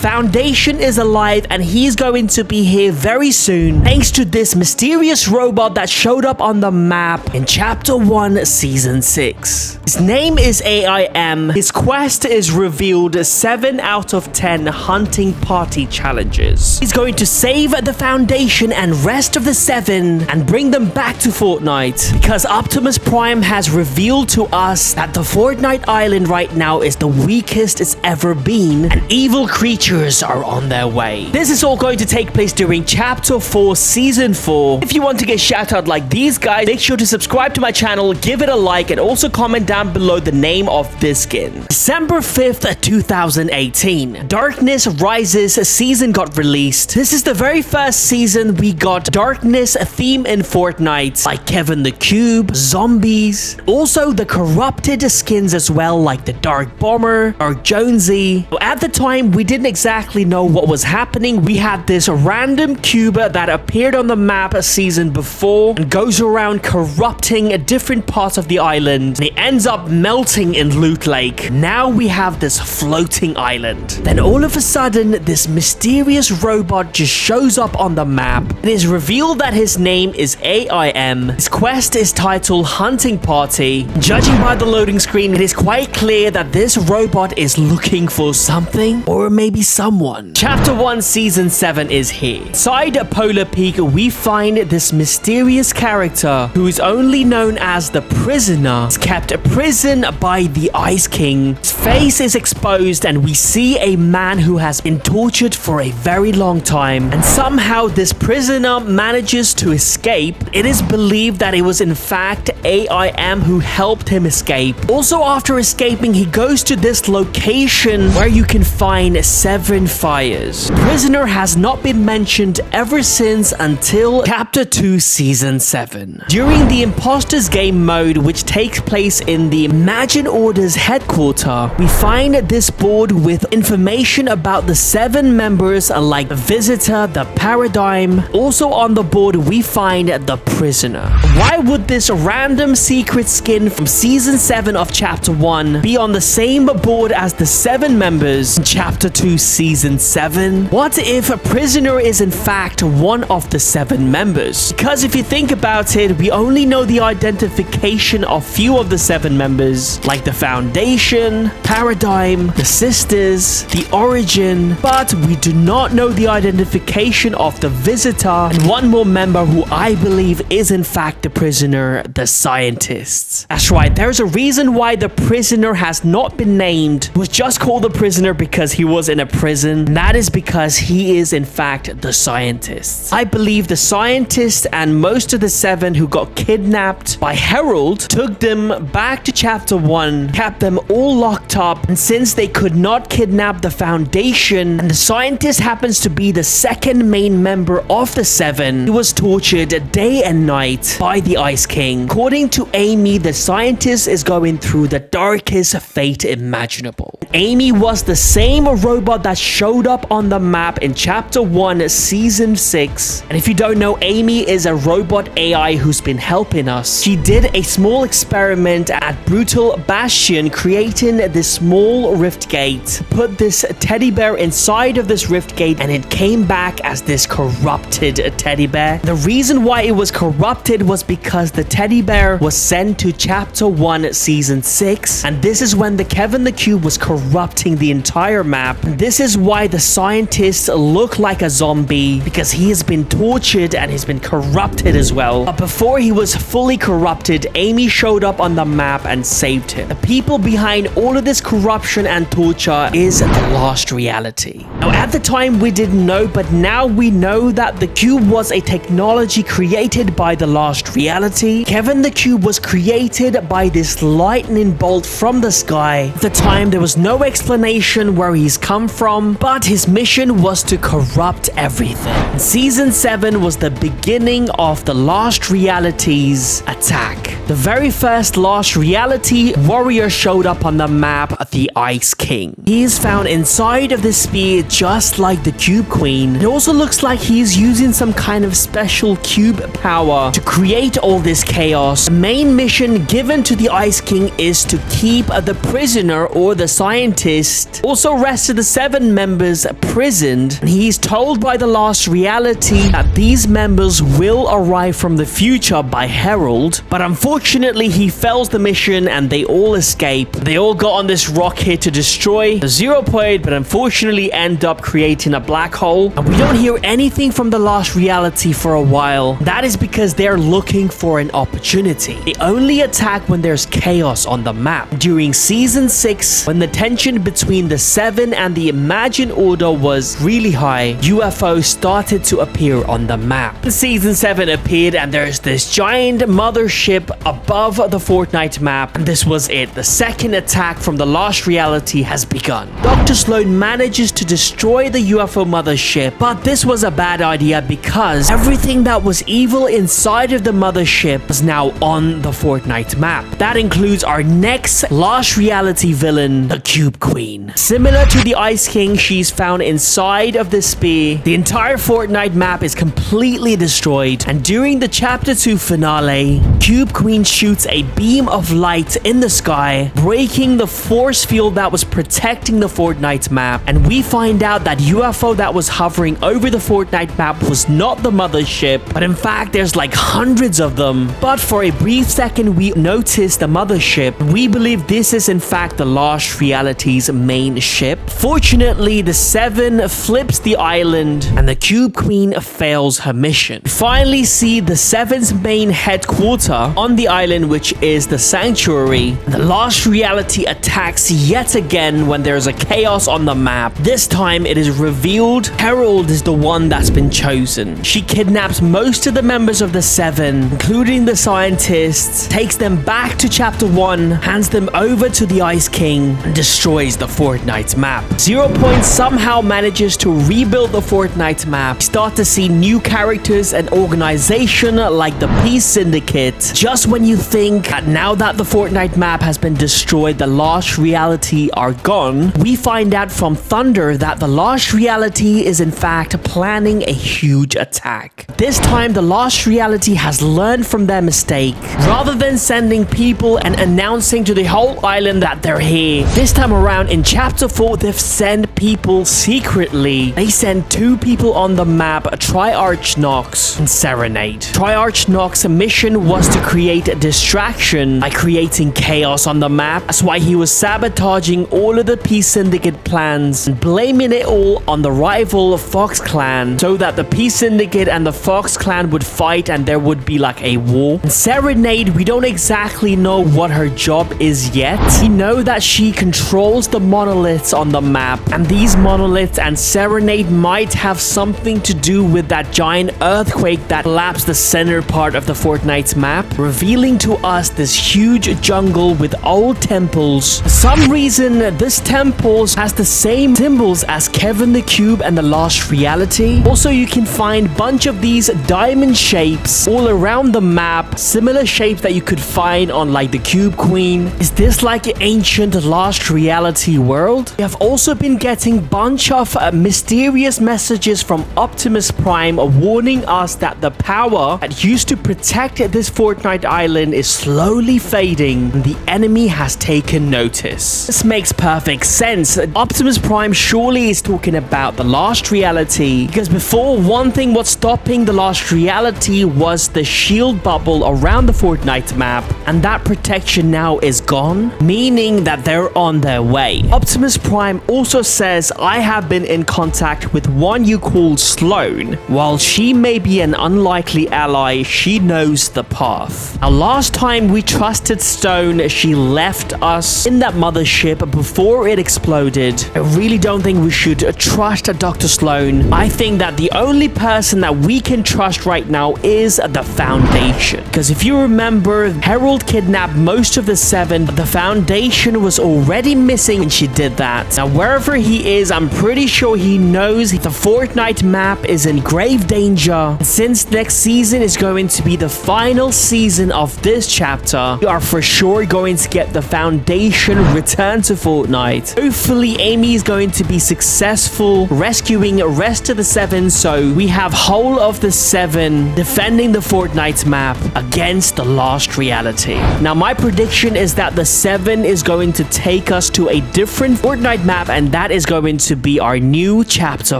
Foundation is alive and he's going to be here very soon thanks to this mysterious robot that showed up on the map in Chapter 1, Season 6. His name is AIM. His quest is revealed 7 out of 10 hunting party challenges. He's going to save the Foundation and rest of the 7 and bring them back to Fortnite because Optimus Prime has revealed to us that the Fortnite island right now is the weakest it's ever been and evil creatures are on their way. This is all going to take place during Chapter 4, Season 4. If you want to get shout out like these guys, make sure to subscribe to my channel, give it a like, and also comment down below the name of this skin. December 5th, 2018. Darkness Rises season got released. This is the very first season we got darkness theme in Fortnite, like Kevin the Cube, zombies, also the corrupted skins as well, like the Dark Bomber, Dark Jonesy. At the time, we didn't exactly know what was happening. We had this random cube that appeared on the map a season before and goes around corrupting different parts of the island. And it ends up melting in Loot Lake. Now we have this floating island. Then all of a sudden, this mysterious robot just shows up on the map. It is revealed that his name is AIM. His quest is titled Hunting Party. Judging by the loading screen, it is quite clear that this robot is looking for something or maybe someone. Chapter 1 Season 7 is here. Inside Polar Peak, we find this mysterious character who is only known as the Prisoner. He's kept a prison by the Ice King. His face is exposed and we see a man who has been tortured for a very long time. And somehow this prisoner manages to escape. It is believed that it was in fact AIM who helped him escape. Also, after escaping, he goes to this location where you can find 7 fires. Prisoner has not been mentioned ever since until Chapter 2 Season 7. During the Imposters game mode, which takes place in the Imagine Orders headquarters, we find this board with information about the 7 members like the Visitor, the Paradigm. Also on the board, we find the Prisoner. Why would this random secret skin from Season 7 of Chapter 1 be on the same board as the 7 members in Chapter 2 Season 7? What if a Prisoner is in fact one of the 7 members? Because if you think about it, we only know the identification of few of the 7 members, like the Foundation, Paradigm, the Sisters, the Origin, but we do not know the identification of the Visitor and one more member who I believe is in fact the Prisoner, the Scientists. That's right, there's a reason why the Prisoner has not been named. He was just called the Prisoner because he was in a prison, and that is because he is in fact the Scientists. I believe the Scientists and most of the 7 who got kidnapped by Herald took them back to Chapter 1, kept them all locked up, and since they could not kidnap the Foundation and the Scientist happens to be the second main member of the 7, he was tortured day and night by the Ice King. According to Amy, the Scientist is going through the darkest fate imaginable. Amy was the same robot that showed up on the map in Chapter 1 Season 6, and if you don't know, Amy is a robot AI who's been helping us. She did a small experiment at Brutal Bastion, creating this small rift gate, put this teddy bear inside of this rift gate, and it came back as this corrupted teddy bear. The reason why it was corrupted was because the teddy bear was sent to Chapter 1 Season 6, and this is when the Kevin the Cube was corrupting the entire map. And this is why the Scientists look like a zombie, because he has been tortured and he's been corrupted as well. But before he was fully corrupted, Amy showed up on the map and saved him. The people behind all of this corruption and torture is the Lost Reality. Now, at the time we didn't know, but now we know that the cube was a technology created by the Lost Reality. Kevin the Cube was created by this lightning bolt from the sky. At the time, there was no explanation where he's come from, but his mission was to corrupt everything. And Season 7 was the beginning of the Lost Reality's attack. The very first Lost Reality warrior showed up on the map, the Ice King. He is found inside of the spear just like the Cube Queen. It also looks like he's using some kind of special cube power to create all this chaos. The main mission given to the Ice King is to keep the Prisoner or the Scientist, also rest of the 7 7 members prisoned, and he's told by the last reality that these members will arrive from the future by Herald, but unfortunately he fails the mission and they all escape. They all got on this rocket to destroy the 0 point, but unfortunately end up creating a black hole, and we don't hear anything from the last reality for a while. That is because they're looking for an opportunity. They only attack when there's chaos on the map. During season 6, when the tension between the 7 and the Imagine Order was really high, UFOs started to appear on the map. Season 7 appeared and there's this giant mothership above the Fortnite map, and this was it. The second attack from the last reality has begun. Dr. Sloan manages to destroy the UFO mothership, but this was a bad idea because everything that was evil inside of the mothership is now on the Fortnite map. That includes our next last reality villain, the Cube Queen. Similar to the Ice King, she's found inside of the spear. The entire Fortnite map is completely destroyed, and during the chapter 2 finale, Cube Queen shoots a beam of light in the sky, breaking the force field that was protecting the Fortnite map, and we find out that UFO that was hovering over the Fortnite map was not the mothership, but in fact there's like hundreds of them. But for a brief second we notice the mothership. We believe this is in fact the last reality's main ship. Fortunately, the 7 flips the island and the Cube Queen fails her mission. We finally see the 7's main headquarters on the island, which is the Sanctuary. The last reality attacks yet again when there's a chaos on the map. This time it is revealed Herald is the one that's been chosen. She kidnaps most of the members of the 7, including the scientists, takes them back to chapter 1, hands them over to the Ice King, and destroys the Fortnite map. 0 Point somehow manages to rebuild the Fortnite map. We start to see new characters and organization like the Peace Syndicate. Just when you think that now that the Fortnite map has been destroyed, the last reality are gone, we find out from Thunder that the last reality is in fact planning a huge attack. This time the last reality has learned from their mistake. Rather than sending people and announcing to the whole island that they're here, this time around in chapter 4 they've sent people secretly. They send 2 people on the map, Triarch Nox and Serenade. Triarch Nox's mission was to create a distraction by creating chaos on the map. That's why he was sabotaging all of the Peace Syndicate plans and blaming it all on the rival Fox Clan, so that the Peace Syndicate and the Fox Clan would fight and there would be like a war. And Serenade, we don't exactly know what her job is yet. We know that she controls the monoliths on the map, and these monoliths and Serenade might have something to do with that giant earthquake that collapsed the center part of the Fortnite map, revealing to us this huge jungle with old temples. For some reason, this temple has the same symbols as Kevin the Cube and the Lost Reality. Also, you can find a bunch of these diamond shapes all around the map, similar shapes that you could find on like the Cube Queen. Is this like an ancient Lost Reality world? We have also been getting a bunch of mysterious messages from Optimus Prime warning us that the power that used to protect this Fortnite island is slowly fading and the enemy has taken notice. This makes perfect sense. Optimus Prime surely is talking about the Lost Reality, because before, one thing was stopping the Lost Reality was the shield bubble around the Fortnite map, and that protection now is gone, meaning that they're on their way. Optimus Prime also says, I have been in contact with one you call Sloan. While she may be an unlikely ally, she knows the path. Now, last time we trusted Stone, she left us in that mothership before it exploded. I really don't think we should trust Dr. Sloan. I think that the only person that we can trust right now is the Foundation. Because if you remember, Herald kidnapped most of the 7, but the Foundation was already missing when she did that. Now, wherever he is, I'm pretty sure he knows the Fortnite map is in grave danger. Since next season is going to be the final season of this chapter, we are for sure going to get the Foundation return to Fortnite. Hopefully, Amy is going to be successful rescuing the rest of the 7, so we have whole of the 7 defending the Fortnite map against the Lost Reality. Now, my prediction is that the 7 is going to take us to a different Fortnite map, and that that is going to be our new chapter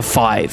5.